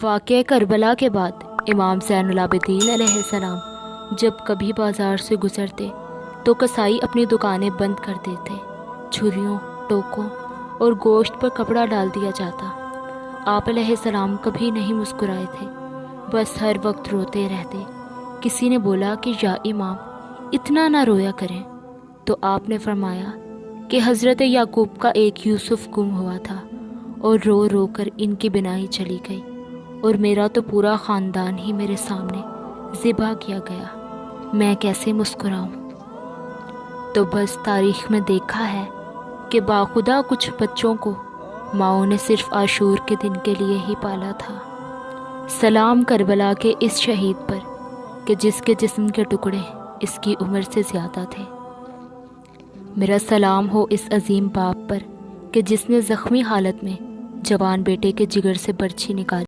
واقعہ کربلا کے بعد امام زین العابدین علیہ السلام جب کبھی بازار سے گزرتے تو کسائی اپنی دکانیں بند کر دیتے، چھریوں، ٹوکوں اور گوشت پر کپڑا ڈال دیا جاتا۔ آپ علیہ السلام کبھی نہیں مسکرائے تھے، بس ہر وقت روتے رہتے۔ کسی نے بولا کہ یا امام اتنا نہ رویا کریں، تو آپ نے فرمایا کہ حضرت یعقوب کا ایک یوسف گم ہوا تھا اور رو رو کر ان کی بینائی چلی گئی، اور میرا تو پورا خاندان ہی میرے سامنے ذبح کیا گیا، میں کیسے مسکراؤں؟ تو بس تاریخ میں دیکھا ہے کہ باخدا کچھ بچوں کو ماؤں نے صرف عاشور کے دن کے لیے ہی پالا تھا۔ سلام کربلا کے اس شہید پر کہ جس کے جسم کے ٹکڑے اس کی عمر سے زیادہ تھے۔ میرا سلام ہو اس عظیم باپ پر کہ جس نے زخمی حالت میں جوان بیٹے کے جگر سے برچھی نکالی۔